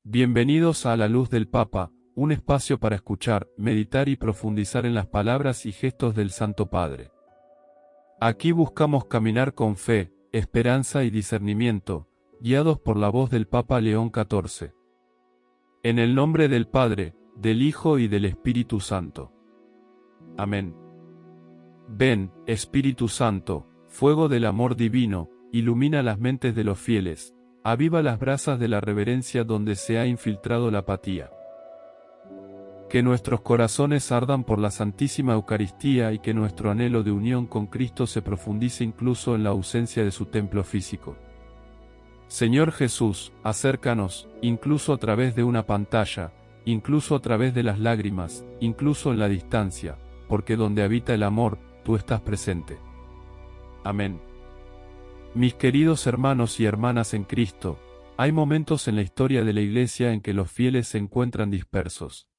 Bienvenidos a La Luz del Papa, un espacio para escuchar, meditar y profundizar en las palabras y gestos del Santo Padre. Aquí buscamos caminar con fe, esperanza y discernimiento, guiados por la voz del Papa León XIV. En el nombre del Padre, del Hijo y del Espíritu Santo. Amén. Ven, Espíritu Santo, fuego del amor divino, ilumina las mentes de los fieles. Aviva las brasas de la reverencia donde se ha infiltrado la apatía. Que nuestros corazones ardan por la Santísima Eucaristía y que nuestro anhelo de unión con Cristo se profundice incluso en la ausencia de su templo físico. Señor Jesús, acércanos, incluso a través de una pantalla, incluso a través de las lágrimas, incluso en la distancia, porque donde habita el amor, tú estás presente. Amén. Mis queridos hermanos y hermanas en Cristo, hay momentos en la historia de la Iglesia en que los fieles se encuentran dispersos.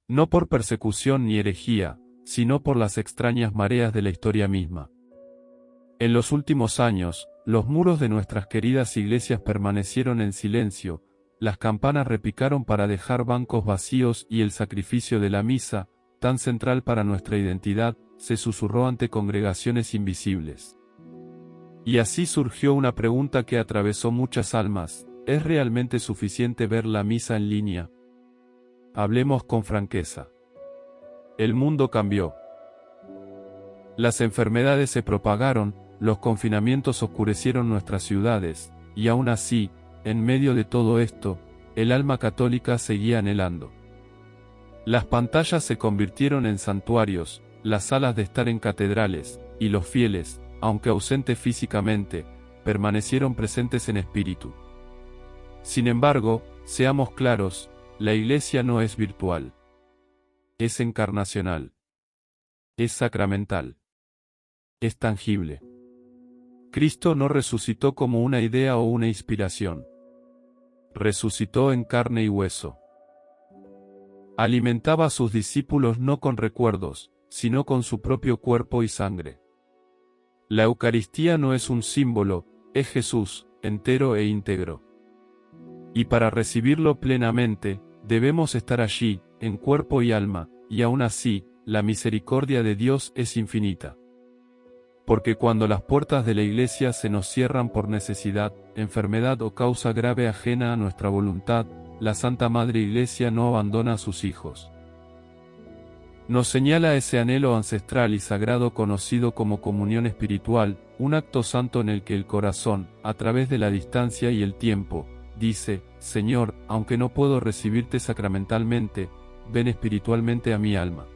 No por persecución ni herejía, sino por las extrañas mareas de la historia misma. En los últimos años, los muros de nuestras queridas iglesias permanecieron en silencio, las campanas repicaron para dejar bancos vacíos y el sacrificio de la misa, tan central para nuestra identidad, se susurró ante congregaciones invisibles. Y así surgió una pregunta que atravesó muchas almas: ¿es realmente suficiente ver la misa en línea? Hablemos con franqueza. El mundo cambió. Las enfermedades se propagaron, los confinamientos oscurecieron nuestras ciudades, y aún así, en medio de todo esto, el alma católica seguía anhelando. Las pantallas se convirtieron en santuarios, las salas de estar en catedrales, y los fieles, aunque ausentes físicamente, permanecieron presentes en espíritu. Sin embargo, seamos claros, la Iglesia no es virtual. Es encarnacional. Es sacramental. Es tangible. Cristo no resucitó como una idea o una inspiración. Resucitó en carne y hueso. Alimentaba a sus discípulos no con recuerdos, sino con su propio cuerpo y sangre. La Eucaristía no es un símbolo, es Jesús, entero e íntegro. Y para recibirlo plenamente, debemos estar allí, en cuerpo y alma, y aún así, la misericordia de Dios es infinita. Porque cuando las puertas de la Iglesia se nos cierran por necesidad, enfermedad o causa grave ajena a nuestra voluntad, la Santa Madre Iglesia no abandona a sus hijos. Nos señala ese anhelo ancestral y sagrado conocido como comunión espiritual, un acto santo en el que el corazón, a través de la distancia y el tiempo, dice: Señor, aunque no puedo recibirte sacramentalmente, ven espiritualmente a mi alma.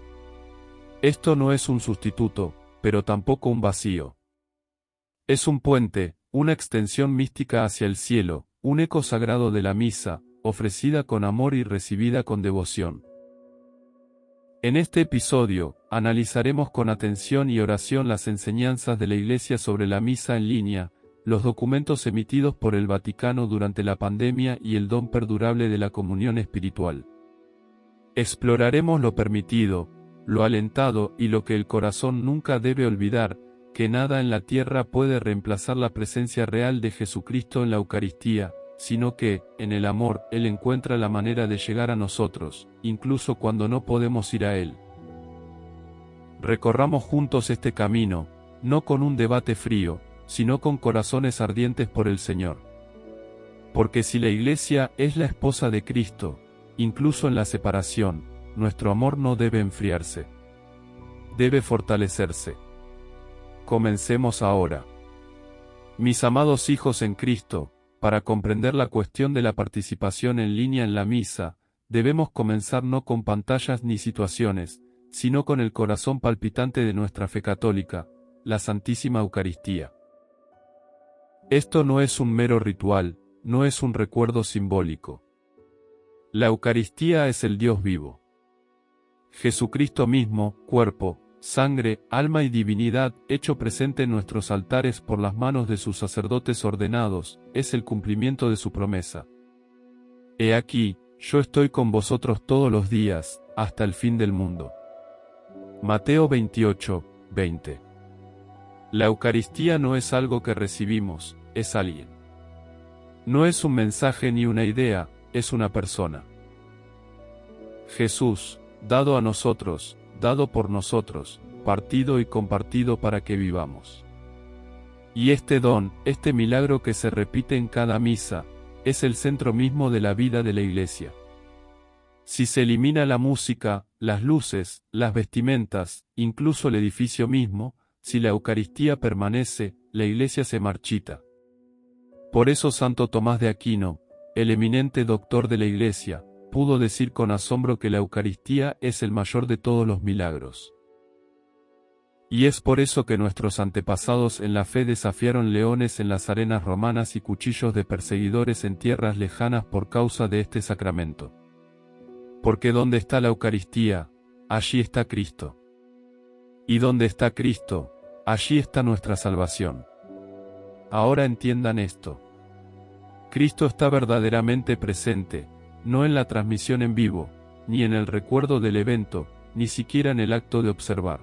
Esto no es un sustituto, pero tampoco un vacío. Es un puente, una extensión mística hacia el cielo, un eco sagrado de la misa, ofrecida con amor y recibida con devoción. En este episodio, analizaremos con atención y oración las enseñanzas de la Iglesia sobre la misa en línea, los documentos emitidos por el Vaticano durante la pandemia y el don perdurable de la comunión espiritual. Exploraremos lo permitido, lo alentado y lo que el corazón nunca debe olvidar, que nada en la tierra puede reemplazar la presencia real de Jesucristo en la Eucaristía, sino que, en el amor, Él encuentra la manera de llegar a nosotros, incluso cuando no podemos ir a Él. Recorramos juntos este camino, no con un debate frío, sino con corazones ardientes por el Señor. Porque si la Iglesia es la esposa de Cristo, incluso en la separación, nuestro amor no debe enfriarse. Debe fortalecerse. Comencemos ahora. Mis amados hijos en Cristo, para comprender la cuestión de la participación en línea en la misa, debemos comenzar no con pantallas ni situaciones, sino con el corazón palpitante de nuestra fe católica, la Santísima Eucaristía. Esto no es un mero ritual, no es un recuerdo simbólico. La Eucaristía es el Dios vivo. Jesucristo mismo, cuerpo, sangre, alma y divinidad, hecho presente en nuestros altares por las manos de sus sacerdotes ordenados, es el cumplimiento de su promesa. He aquí, yo estoy con vosotros todos los días, hasta el fin del mundo. Mateo 28, 20. La Eucaristía no es algo que recibimos, es alguien. No es un mensaje ni una idea, es una persona. Jesús, dado a nosotros, dado por nosotros, partido y compartido para que vivamos. Y este don, este milagro que se repite en cada misa, es el centro mismo de la vida de la Iglesia. Si se elimina la música, las luces, las vestimentas, incluso el edificio mismo, si la Eucaristía permanece, la Iglesia se marchita. Por eso Santo Tomás de Aquino, el eminente doctor de la Iglesia, pudo decir con asombro que la Eucaristía es el mayor de todos los milagros. Y es por eso que nuestros antepasados en la fe desafiaron leones en las arenas romanas y cuchillos de perseguidores en tierras lejanas por causa de este sacramento. Porque donde está la Eucaristía, allí está Cristo. Y donde está Cristo, allí está nuestra salvación. Ahora entiendan esto. Cristo está verdaderamente presente, no en la transmisión en vivo, ni en el recuerdo del evento, ni siquiera en el acto de observar.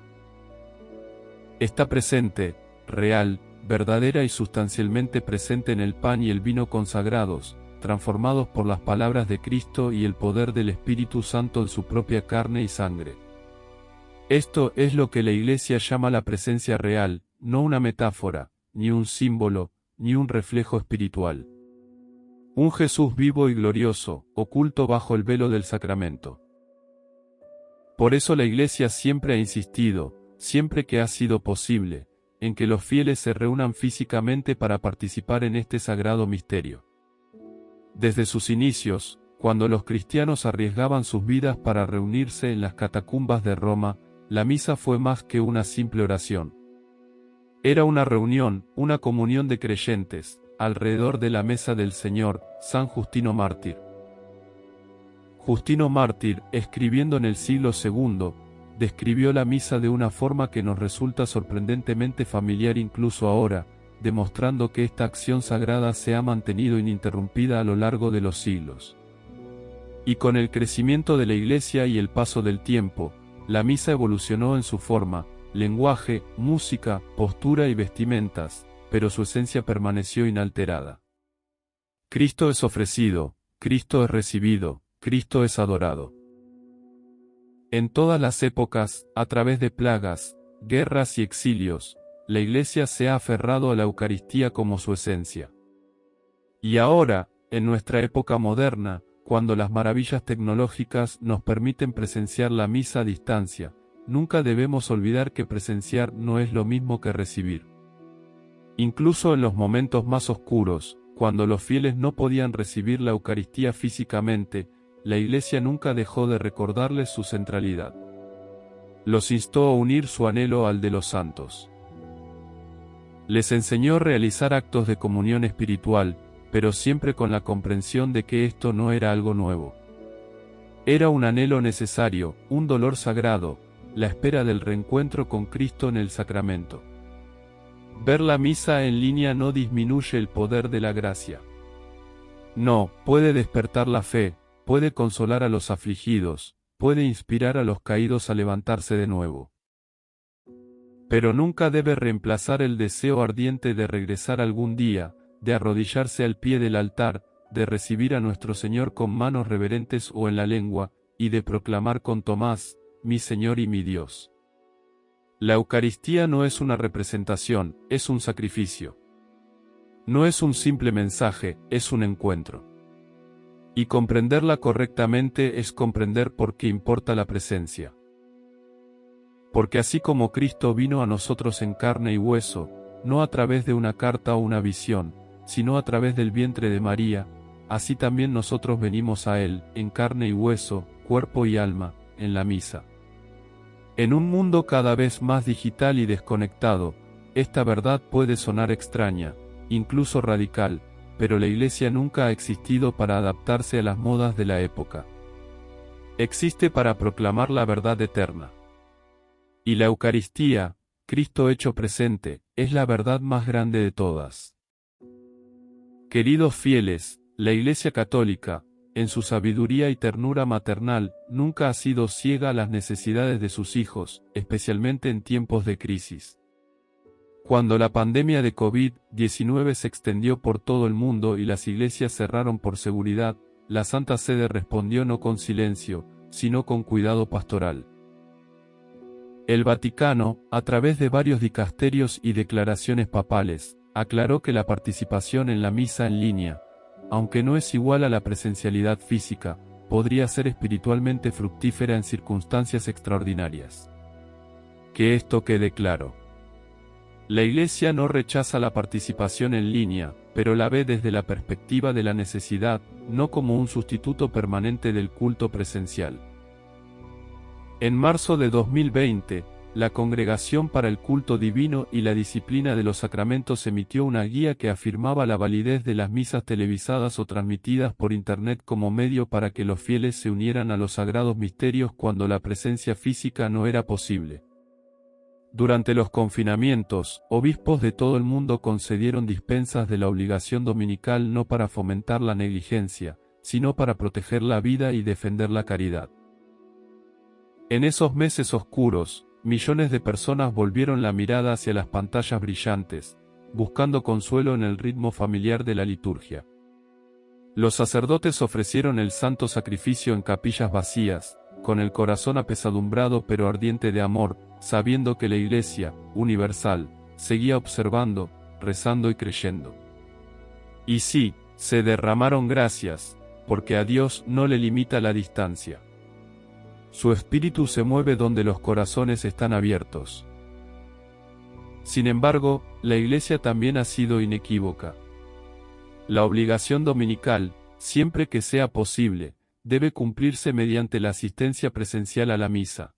Está presente, real, verdadera y sustancialmente presente en el pan y el vino consagrados, transformados por las palabras de Cristo y el poder del Espíritu Santo en su propia carne y sangre. Esto es lo que la Iglesia llama la presencia real, no una metáfora, ni un símbolo, ni un reflejo espiritual. Un Jesús vivo y glorioso, oculto bajo el velo del sacramento. Por eso la Iglesia siempre ha insistido, siempre que ha sido posible, en que los fieles se reúnan físicamente para participar en este sagrado misterio. Desde sus inicios, cuando los cristianos arriesgaban sus vidas para reunirse en las catacumbas de Roma, la misa fue más que una simple oración. Era una reunión, una comunión de creyentes, alrededor de la mesa del Señor, San Justino Mártir. Justino Mártir, escribiendo en el siglo II, describió la misa de una forma que nos resulta sorprendentemente familiar incluso ahora, demostrando que esta acción sagrada se ha mantenido ininterrumpida a lo largo de los siglos. Y con el crecimiento de la Iglesia y el paso del tiempo, la misa evolucionó en su forma, lenguaje, música, postura y vestimentas, pero su esencia permaneció inalterada. Cristo es ofrecido, Cristo es recibido, Cristo es adorado. En todas las épocas, a través de plagas, guerras y exilios, la Iglesia se ha aferrado a la Eucaristía como su esencia. Y ahora, en nuestra época moderna, cuando las maravillas tecnológicas nos permiten presenciar la misa a distancia, nunca debemos olvidar que presenciar no es lo mismo que recibir. Incluso en los momentos más oscuros, cuando los fieles no podían recibir la Eucaristía físicamente, la Iglesia nunca dejó de recordarles su centralidad. Los instó a unir su anhelo al de los santos. Les enseñó a realizar actos de comunión espiritual, pero siempre con la comprensión de que esto no era algo nuevo. Era un anhelo necesario, un dolor sagrado, la espera del reencuentro con Cristo en el sacramento. Ver la misa en línea no disminuye el poder de la gracia. No, puede despertar la fe, puede consolar a los afligidos, puede inspirar a los caídos a levantarse de nuevo. Pero nunca debe reemplazar el deseo ardiente de regresar algún día, de arrodillarse al pie del altar, de recibir a nuestro Señor con manos reverentes o en la lengua, y de proclamar con Tomás, mi Señor y mi Dios. La Eucaristía no es una representación, es un sacrificio. No es un simple mensaje, es un encuentro. Y comprenderla correctamente es comprender por qué importa la presencia. Porque así como Cristo vino a nosotros en carne y hueso, no a través de una carta o una visión, sino a través del vientre de María, así también nosotros venimos a Él, en carne y hueso, cuerpo y alma, en la misa. En un mundo cada vez más digital y desconectado, esta verdad puede sonar extraña, incluso radical, pero la Iglesia nunca ha existido para adaptarse a las modas de la época. Existe para proclamar la verdad eterna. Y la Eucaristía, Cristo hecho presente, es la verdad más grande de todas. Queridos fieles, la Iglesia Católica, en su sabiduría y ternura maternal, nunca ha sido ciega a las necesidades de sus hijos, especialmente en tiempos de crisis. Cuando la pandemia de COVID-19 se extendió por todo el mundo y las iglesias cerraron por seguridad, la Santa Sede respondió no con silencio, sino con cuidado pastoral. El Vaticano, a través de varios dicasterios y declaraciones papales, aclaró que la participación en la misa en línea, aunque no es igual a la presencialidad física, podría ser espiritualmente fructífera en circunstancias extraordinarias. Que esto quede claro. La Iglesia no rechaza la participación en línea, pero la ve desde la perspectiva de la necesidad, no como un sustituto permanente del culto presencial. En marzo de 2020, la Congregación para el Culto Divino y la Disciplina de los Sacramentos emitió una guía que afirmaba la validez de las misas televisadas o transmitidas por Internet como medio para que los fieles se unieran a los sagrados misterios cuando la presencia física no era posible. Durante los confinamientos, obispos de todo el mundo concedieron dispensas de la obligación dominical no para fomentar la negligencia, sino para proteger la vida y defender la caridad. En esos meses oscuros, millones de personas volvieron la mirada hacia las pantallas brillantes, buscando consuelo en el ritmo familiar de la liturgia. Los sacerdotes ofrecieron el santo sacrificio en capillas vacías, con el corazón apesadumbrado pero ardiente de amor, sabiendo que la Iglesia, universal, seguía observando, rezando y creyendo. Y sí, se derramaron gracias, porque a Dios no le limita la distancia. Su espíritu se mueve donde los corazones están abiertos. Sin embargo, la Iglesia también ha sido inequívoca. La obligación dominical, siempre que sea posible, debe cumplirse mediante la asistencia presencial a la misa.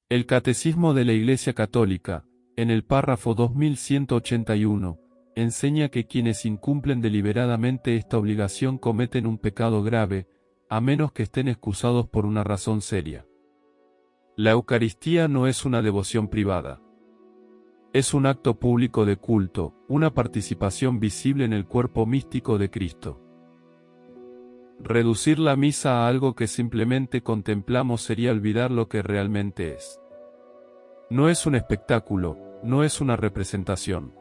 El Catecismo de la Iglesia Católica, en el párrafo 2181, enseña que quienes incumplen deliberadamente esta obligación cometen un pecado grave, a menos que estén excusados por una razón seria. La Eucaristía no es una devoción privada. Es un acto público de culto, una participación visible en el cuerpo místico de Cristo. Reducir la misa a algo que simplemente contemplamos sería olvidar lo que realmente es. No es un espectáculo, no es una representación.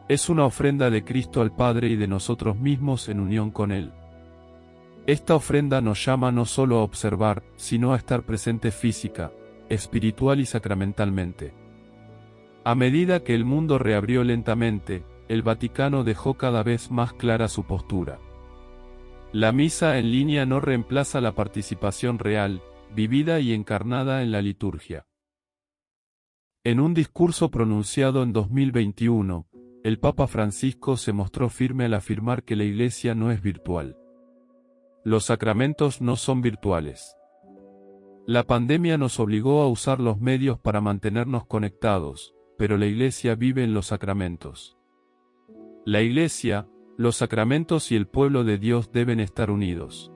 Es una ofrenda de Cristo al Padre y de nosotros mismos en unión con Él. Esta ofrenda nos llama no solo a observar, sino a estar presente física, espiritual y sacramentalmente. A medida que el mundo reabrió lentamente, el Vaticano dejó cada vez más clara su postura. La misa en línea no reemplaza la participación real, vivida y encarnada en la liturgia. En un discurso pronunciado en 2021, el Papa Francisco se mostró firme al afirmar que la Iglesia no es virtual. Los sacramentos no son virtuales. La pandemia nos obligó a usar los medios para mantenernos conectados, pero la Iglesia vive en los sacramentos. La Iglesia, los sacramentos y el pueblo de Dios deben estar unidos.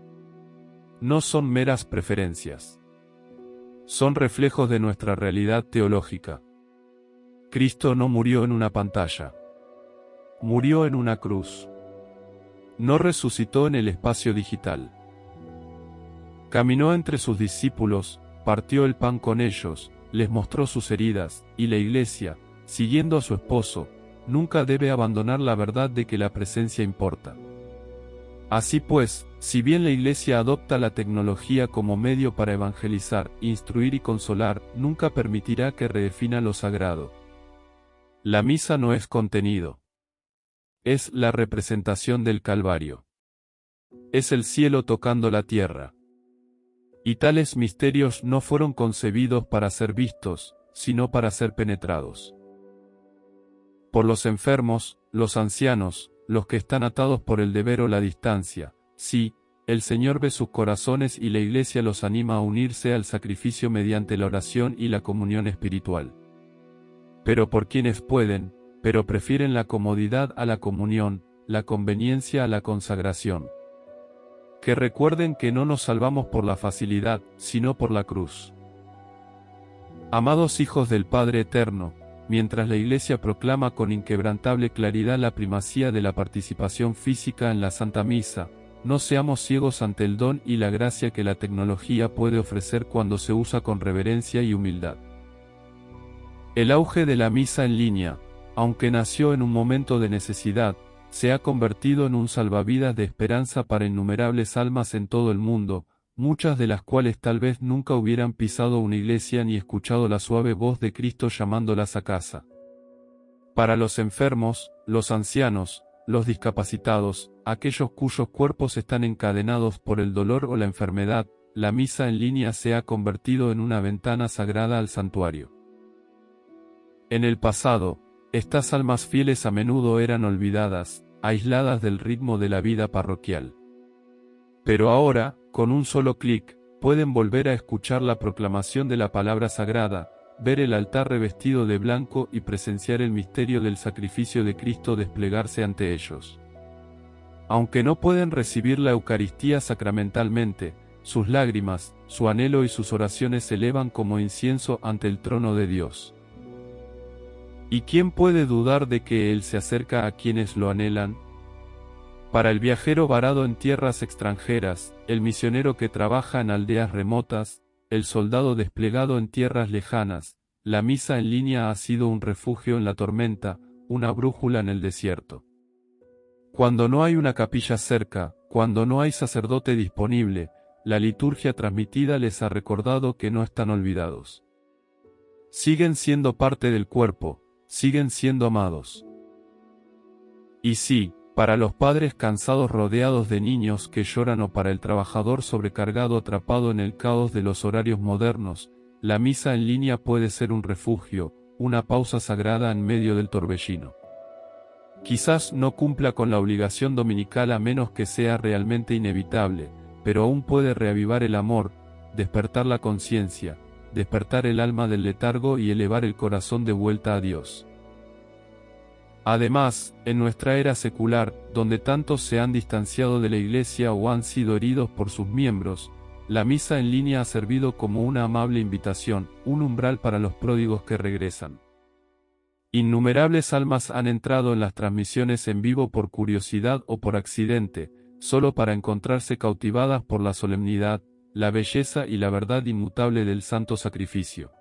No son meras preferencias. Son reflejos de nuestra realidad teológica. Cristo no murió en una pantalla. Murió en una cruz. No resucitó en el espacio digital. Caminó entre sus discípulos, partió el pan con ellos, les mostró sus heridas, y la Iglesia, siguiendo a su esposo, nunca debe abandonar la verdad de que la presencia importa. Así pues, si bien la Iglesia adopta la tecnología como medio para evangelizar, instruir y consolar, nunca permitirá que redefina lo sagrado. La misa no es contenido. Es la representación del Calvario. Es el cielo tocando la tierra. Y tales misterios no fueron concebidos para ser vistos, sino para ser penetrados. Por los enfermos, los ancianos, los que están atados por el deber o la distancia, sí, el Señor ve sus corazones y la Iglesia los anima a unirse al sacrificio mediante la oración y la comunión espiritual. Pero por quienes pueden, pero prefieren la comodidad a la comunión, la conveniencia a la consagración. Que recuerden que no nos salvamos por la facilidad, sino por la cruz. Amados hijos del Padre Eterno, mientras la Iglesia proclama con inquebrantable claridad la primacía de la participación física en la Santa Misa, no seamos ciegos ante el don y la gracia que la tecnología puede ofrecer cuando se usa con reverencia y humildad. El auge de la misa en línea, aunque nació en un momento de necesidad, se ha convertido en un salvavidas de esperanza para innumerables almas en todo el mundo, muchas de las cuales tal vez nunca hubieran pisado una iglesia ni escuchado la suave voz de Cristo llamándolas a casa. Para los enfermos, los ancianos, los discapacitados, aquellos cuyos cuerpos están encadenados por el dolor o la enfermedad, la misa en línea se ha convertido en una ventana sagrada al santuario. En el pasado, estas almas fieles a menudo eran olvidadas, aisladas del ritmo de la vida parroquial. Pero ahora, con un solo clic, pueden volver a escuchar la proclamación de la palabra sagrada, ver el altar revestido de blanco y presenciar el misterio del sacrificio de Cristo desplegarse ante ellos. Aunque no pueden recibir la Eucaristía sacramentalmente, sus lágrimas, su anhelo y sus oraciones se elevan como incienso ante el trono de Dios. ¿Y quién puede dudar de que Él se acerca a quienes lo anhelan? Para el viajero varado en tierras extranjeras, el misionero que trabaja en aldeas remotas, el soldado desplegado en tierras lejanas, la misa en línea ha sido un refugio en la tormenta, una brújula en el desierto. Cuando no hay una capilla cerca, cuando no hay sacerdote disponible, la liturgia transmitida les ha recordado que no están olvidados. Siguen siendo parte del cuerpo, siguen siendo amados. Y sí, para los padres cansados rodeados de niños que lloran o para el trabajador sobrecargado atrapado en el caos de los horarios modernos, la misa en línea puede ser un refugio, una pausa sagrada en medio del torbellino. Quizás no cumpla con la obligación dominical a menos que sea realmente inevitable, pero aún puede reavivar el amor, despertar la conciencia, despertar el alma del letargo y elevar el corazón de vuelta a Dios. Además, en nuestra era secular, donde tantos se han distanciado de la Iglesia o han sido heridos por sus miembros, la misa en línea ha servido como una amable invitación, un umbral para los pródigos que regresan. Innumerables almas han entrado en las transmisiones en vivo por curiosidad o por accidente, solo para encontrarse cautivadas por la solemnidad, la belleza y la verdad inmutable del santo sacrificio.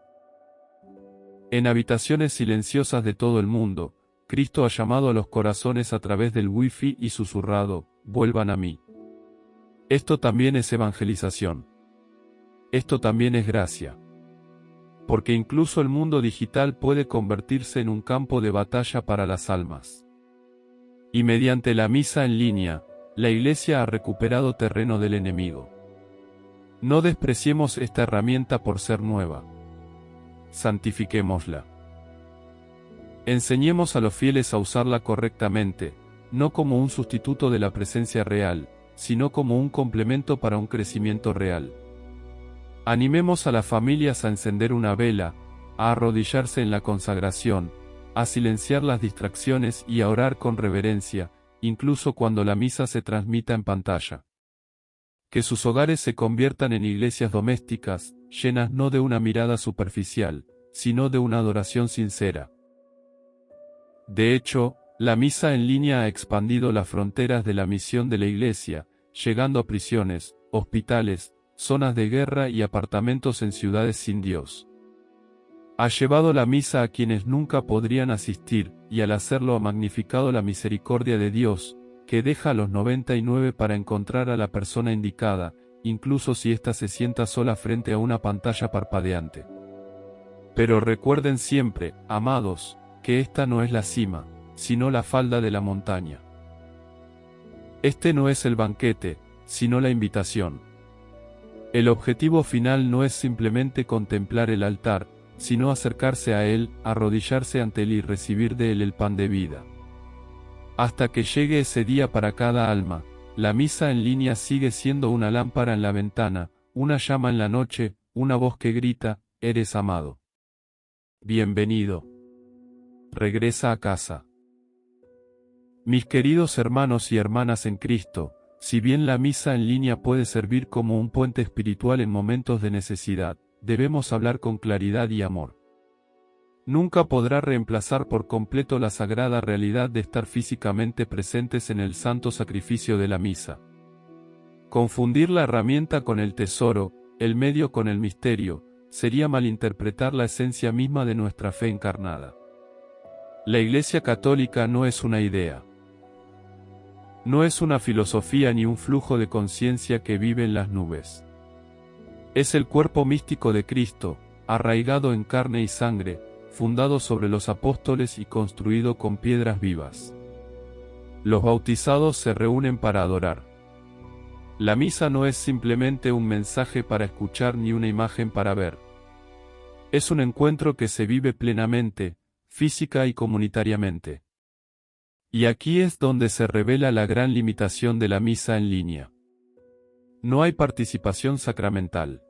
En habitaciones silenciosas de todo el mundo, Cristo ha llamado a los corazones a través del wifi y susurrado, vuelvan a mí. Esto también es evangelización. Esto también es gracia. Porque incluso el mundo digital puede convertirse en un campo de batalla para las almas. Y mediante la misa en línea, la Iglesia ha recuperado terreno del enemigo. No despreciemos esta herramienta por ser nueva. Santifiquémosla. Enseñemos a los fieles a usarla correctamente, no como un sustituto de la presencia real, sino como un complemento para un crecimiento real. Animemos a las familias a encender una vela, a arrodillarse en la consagración, a silenciar las distracciones y a orar con reverencia, incluso cuando la misa se transmita en pantalla. Que sus hogares se conviertan en iglesias domésticas, llenas no de una mirada superficial, sino de una adoración sincera. De hecho, la misa en línea ha expandido las fronteras de la misión de la Iglesia, llegando a prisiones, hospitales, zonas de guerra y apartamentos en ciudades sin Dios. Ha llevado la misa a quienes nunca podrían asistir, y al hacerlo ha magnificado la misericordia de Dios, que deja a los 99 para encontrar a la persona indicada, incluso si ésta se sienta sola frente a una pantalla parpadeante. Pero recuerden siempre, amados, que esta no es la cima, sino la falda de la montaña. Este no es el banquete, sino la invitación. El objetivo final no es simplemente contemplar el altar, sino acercarse a él, arrodillarse ante él y recibir de él el pan de vida. Hasta que llegue ese día para cada alma, la misa en línea sigue siendo una lámpara en la ventana, una llama en la noche, una voz que grita, eres amado. Bienvenido. Regresa a casa. Mis queridos hermanos y hermanas en Cristo, si bien la misa en línea puede servir como un puente espiritual en momentos de necesidad, debemos hablar con claridad y amor. Nunca podrá reemplazar por completo la sagrada realidad de estar físicamente presentes en el santo sacrificio de la misa. Confundir la herramienta con el tesoro, el medio con el misterio, sería malinterpretar la esencia misma de nuestra fe encarnada. La Iglesia Católica no es una idea. No es una filosofía ni un flujo de conciencia que vive en las nubes. Es el cuerpo místico de Cristo, arraigado en carne y sangre, fundado sobre los apóstoles y construido con piedras vivas. Los bautizados se reúnen para adorar. La misa no es simplemente un mensaje para escuchar ni una imagen para ver. Es un encuentro que se vive plenamente, física y comunitariamente. Y aquí es donde se revela la gran limitación de la misa en línea. No hay participación sacramental.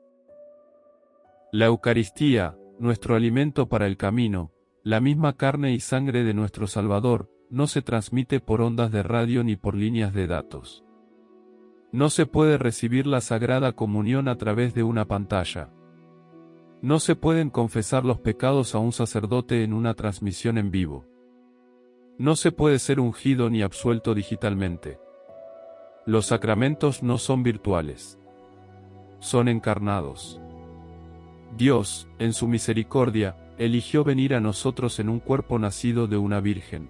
La Eucaristía, nuestro alimento para el camino, la misma carne y sangre de nuestro Salvador, no se transmite por ondas de radio ni por líneas de datos. No se puede recibir la Sagrada Comunión a través de una pantalla. No se pueden confesar los pecados a un sacerdote en una transmisión en vivo. No se puede ser ungido ni absuelto digitalmente. Los sacramentos no son virtuales. Son encarnados. Dios, en su misericordia, eligió venir a nosotros en un cuerpo nacido de una virgen.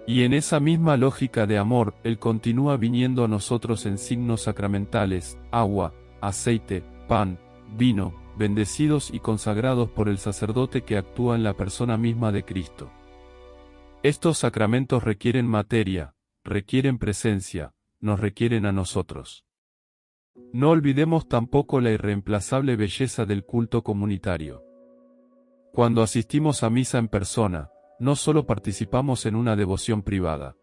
Y en esa misma lógica de amor, Él continúa viniendo a nosotros en signos sacramentales, agua, aceite, pan, vino, bendecidos y consagrados por el sacerdote que actúa en la persona misma de Cristo. Estos sacramentos requieren materia, requieren presencia, nos requieren a nosotros. No olvidemos tampoco la irreemplazable belleza del culto comunitario. Cuando asistimos a misa en persona, no solo participamos en una devoción privada.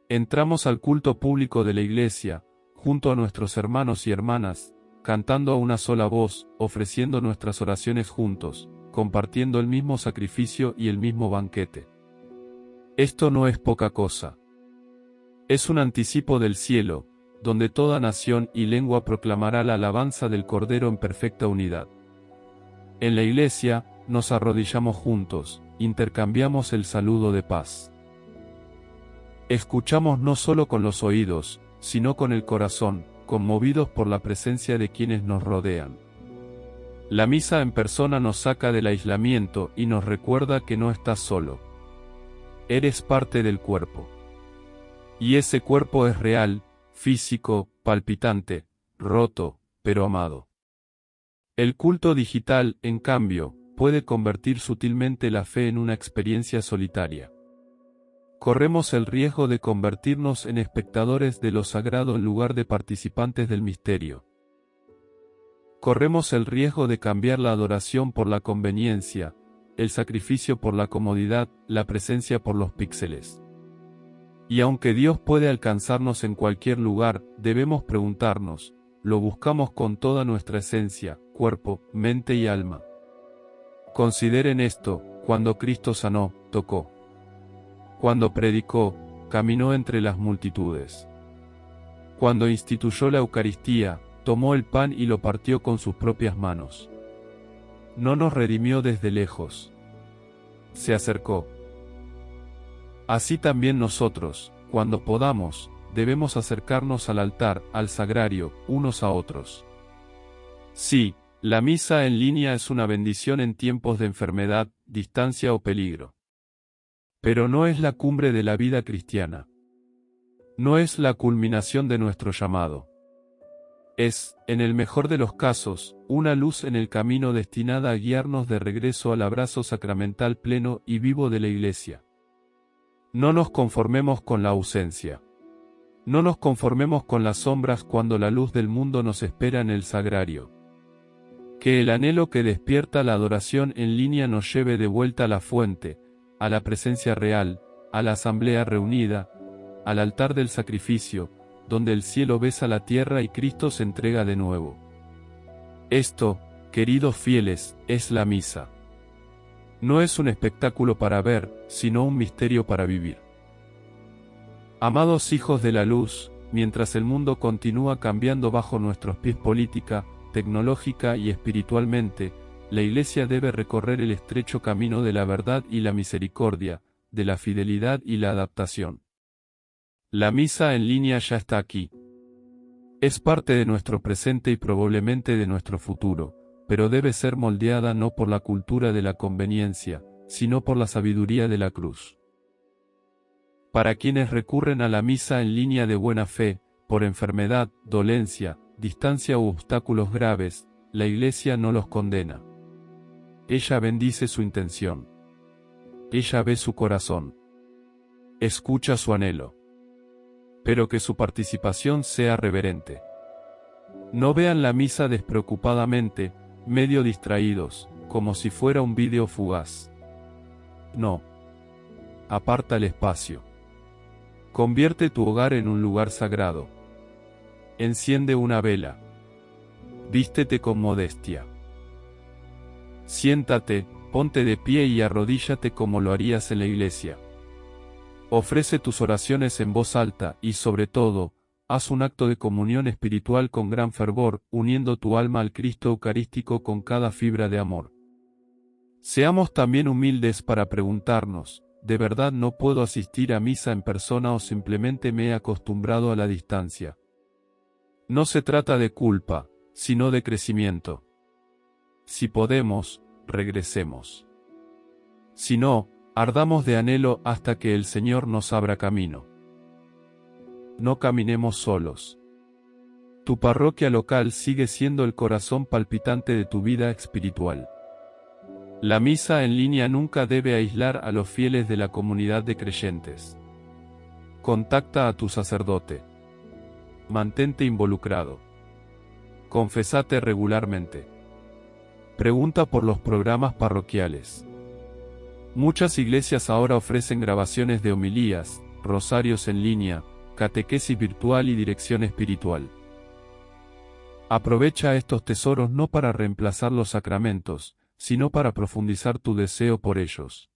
Entramos al culto público de la Iglesia, junto a nuestros hermanos y hermanas, cantando a una sola voz, ofreciendo nuestras oraciones juntos, compartiendo el mismo sacrificio y el mismo banquete. Esto no es poca cosa. Es un anticipo del cielo, donde toda nación y lengua proclamará la alabanza del Cordero en perfecta unidad. En la Iglesia, nos arrodillamos juntos, intercambiamos el saludo de paz. Escuchamos no solo con los oídos, sino con el corazón, conmovidos por la presencia de quienes nos rodean. La misa en persona nos saca del aislamiento y nos recuerda que no estás solo. Eres parte del cuerpo. Y ese cuerpo es real, físico, palpitante, roto, pero amado. El culto digital, en cambio, puede convertir sutilmente la fe en una experiencia solitaria. Corremos el riesgo de convertirnos en espectadores de lo sagrado en lugar de participantes del misterio. Corremos el riesgo de cambiar la adoración por la conveniencia, el sacrificio por la comodidad, la presencia por los píxeles. Y aunque Dios puede alcanzarnos en cualquier lugar, debemos preguntarnos, ¿lo buscamos con toda nuestra esencia, cuerpo, mente y alma? Consideren esto: cuando Cristo sanó, tocó. Cuando predicó, caminó entre las multitudes. Cuando instituyó la Eucaristía, tomó el pan y lo partió con sus propias manos. No nos redimió desde lejos. Se acercó. Así también nosotros, cuando podamos, debemos acercarnos al altar, al sagrario, unos a otros. Sí, la misa en línea es una bendición en tiempos de enfermedad, distancia o peligro. Pero no es la cumbre de la vida cristiana. No es la culminación de nuestro llamado. Es, en el mejor de los casos, una luz en el camino destinada a guiarnos de regreso al abrazo sacramental pleno y vivo de la Iglesia. No nos conformemos con la ausencia. No nos conformemos con las sombras cuando la luz del mundo nos espera en el sagrario. Que el anhelo que despierta la adoración en línea nos lleve de vuelta a la fuente, a la presencia real, a la asamblea reunida, al altar del sacrificio, donde el cielo besa la tierra y Cristo se entrega de nuevo. Esto, queridos fieles, es la misa. No es un espectáculo para ver, sino un misterio para vivir. Amados hijos de la luz, mientras el mundo continúa cambiando bajo nuestros pies política, tecnológica y espiritualmente, la Iglesia debe recorrer el estrecho camino de la verdad y la misericordia, de la fidelidad y la adaptación. La misa en línea ya está aquí. Es parte de nuestro presente y probablemente de nuestro futuro, pero debe ser moldeada no por la cultura de la conveniencia, sino por la sabiduría de la cruz. Para quienes recurren a la misa en línea de buena fe, por enfermedad, dolencia, distancia u obstáculos graves, la Iglesia no los condena. Ella bendice su intención. Ella ve su corazón. Escucha su anhelo. Pero que su participación sea reverente. No vean la misa despreocupadamente, medio distraídos, como si fuera un vídeo fugaz. No. Aparta el espacio. Convierte tu hogar en un lugar sagrado. Enciende una vela. Vístete con modestia. Siéntate, ponte de pie y arrodíllate como lo harías en la iglesia. Ofrece tus oraciones en voz alta y, sobre todo, haz un acto de comunión espiritual con gran fervor, uniendo tu alma al Cristo Eucarístico con cada fibra de amor. Seamos también humildes para preguntarnos, ¿de verdad no puedo asistir a misa en persona o simplemente me he acostumbrado a la distancia? No se trata de culpa, sino de crecimiento. Si podemos, regresemos. Si no, ardamos de anhelo hasta que el Señor nos abra camino. No caminemos solos. Tu parroquia local sigue siendo el corazón palpitante de tu vida espiritual. La misa en línea nunca debe aislar a los fieles de la comunidad de creyentes. Contacta a tu sacerdote. Mantente involucrado. Confesate regularmente. Pregunta por los programas parroquiales. Muchas iglesias ahora ofrecen grabaciones de homilías, rosarios en línea, catequesis virtual y dirección espiritual. Aprovecha estos tesoros no para reemplazar los sacramentos, sino para profundizar tu deseo por ellos.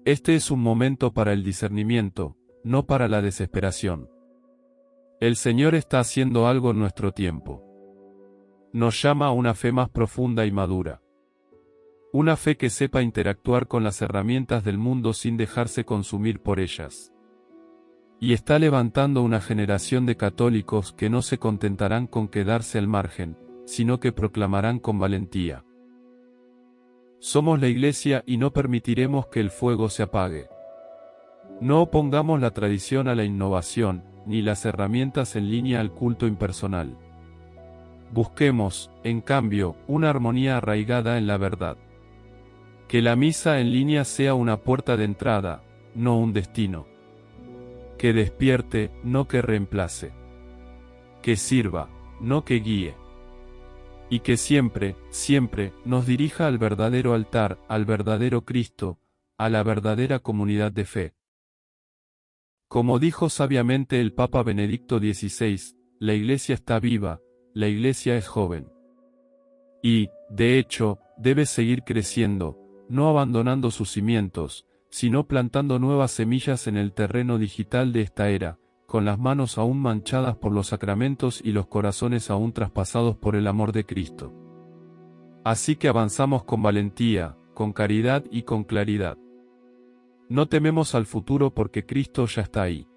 Este es un momento para el discernimiento, no para la desesperación. El Señor está haciendo algo en nuestro tiempo. Nos llama a una fe más profunda y madura. Una fe que sepa interactuar con las herramientas del mundo sin dejarse consumir por ellas. Y está levantando una generación de católicos que no se contentarán con quedarse al margen, sino que proclamarán con valentía. Somos la Iglesia y no permitiremos que el fuego se apague. No opongamos la tradición a la innovación, ni las herramientas en línea al culto impersonal. Busquemos, en cambio, una armonía arraigada en la verdad. Que la misa en línea sea una puerta de entrada, no un destino. Que despierte, no que reemplace. Que sirva, no que guíe. Y que siempre, siempre, nos dirija al verdadero altar, al verdadero Cristo, a la verdadera comunidad de fe. Como dijo sabiamente el Papa Benedicto XVI, la Iglesia está viva, la Iglesia es joven. Y, de hecho, debe seguir creciendo, no abandonando sus cimientos, sino plantando nuevas semillas en el terreno digital de esta era, con las manos aún manchadas por los sacramentos y los corazones aún traspasados por el amor de Cristo. Así que avanzamos con valentía, con caridad y con claridad. No tememos al futuro porque Cristo ya está ahí.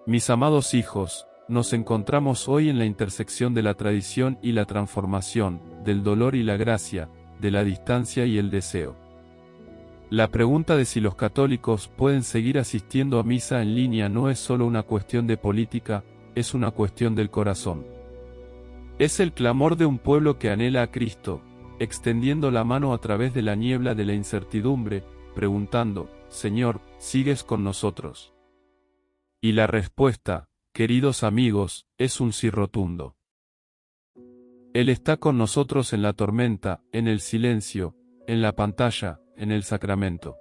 Mis amados hijos, nos encontramos hoy en la intersección de la tradición y la transformación, del dolor y la gracia, de la distancia y el deseo. La pregunta de si los católicos pueden seguir asistiendo a misa en línea no es solo una cuestión de política, es una cuestión del corazón. Es el clamor de un pueblo que anhela a Cristo, extendiendo la mano a través de la niebla de la incertidumbre, preguntando, Señor, ¿sigues con nosotros? Y la respuesta, queridos amigos, es un sí rotundo. Él está con nosotros en la tormenta, en el silencio, en la pantalla, en el sacramento.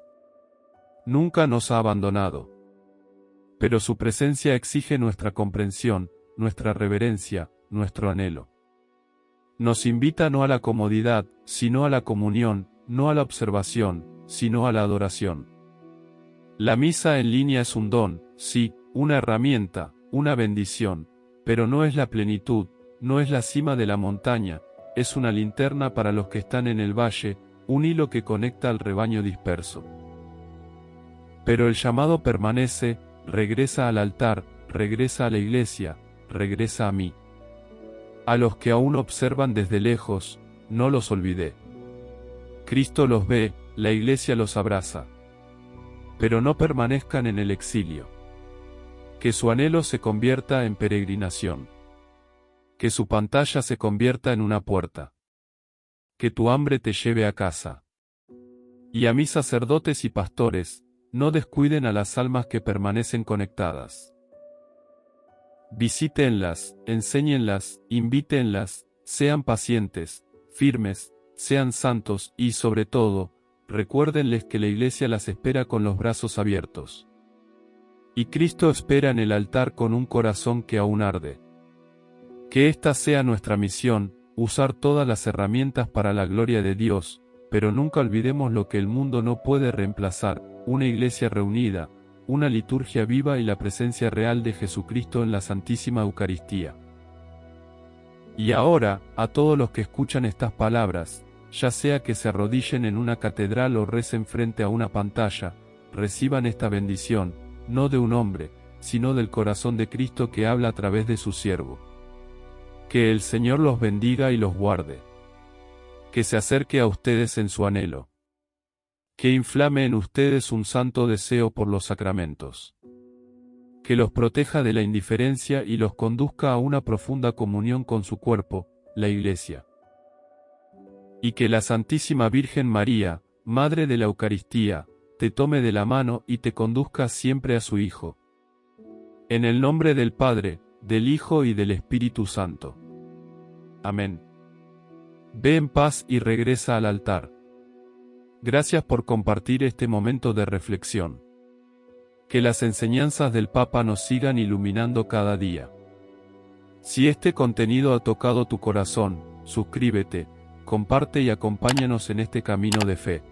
Nunca nos ha abandonado. Pero su presencia exige nuestra comprensión, nuestra reverencia, nuestro anhelo. Nos invita no a la comodidad, sino a la comunión, no a la observación, sino a la adoración. La misa en línea es un don, sí, una herramienta, una bendición, pero no es la plenitud, no es la cima de la montaña, es una linterna para los que están en el valle, un hilo que conecta al rebaño disperso. Pero el llamado permanece, regresa al altar, regresa a la iglesia, regresa a mí. A los que aún observan desde lejos, no los olvidé. Cristo los ve, la Iglesia los abraza. Pero no permanezcan en el exilio. Que su anhelo se convierta en peregrinación. Que su pantalla se convierta en una puerta. Que tu hambre te lleve a casa. Y a mis sacerdotes y pastores, no descuiden a las almas que permanecen conectadas. Visítenlas, enséñenlas, invítenlas, sean pacientes, firmes, sean santos y, sobre todo, recuérdenles que la Iglesia las espera con los brazos abiertos. Y Cristo espera en el altar con un corazón que aún arde. Que esta sea nuestra misión, usar todas las herramientas para la gloria de Dios, pero nunca olvidemos lo que el mundo no puede reemplazar: una Iglesia reunida, una liturgia viva y la presencia real de Jesucristo en la Santísima Eucaristía. Y ahora, a todos los que escuchan estas palabras, ya sea que se arrodillen en una catedral o recen frente a una pantalla, reciban esta bendición, no de un hombre, sino del corazón de Cristo que habla a través de su siervo. Que el Señor los bendiga y los guarde. Que se acerque a ustedes en su anhelo. Que inflame en ustedes un santo deseo por los sacramentos. Que los proteja de la indiferencia y los conduzca a una profunda comunión con su cuerpo, la Iglesia. Y que la Santísima Virgen María, Madre de la Eucaristía, te tome de la mano y te conduzca siempre a su Hijo. En el nombre del Padre, del Hijo y del Espíritu Santo. Amén. Ve en paz y regresa al altar. Gracias por compartir este momento de reflexión. Que las enseñanzas del Papa nos sigan iluminando cada día. Si este contenido ha tocado tu corazón, suscríbete, comparte y acompáñanos en este camino de fe.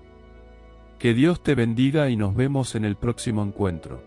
Que Dios te bendiga y nos vemos en el próximo encuentro.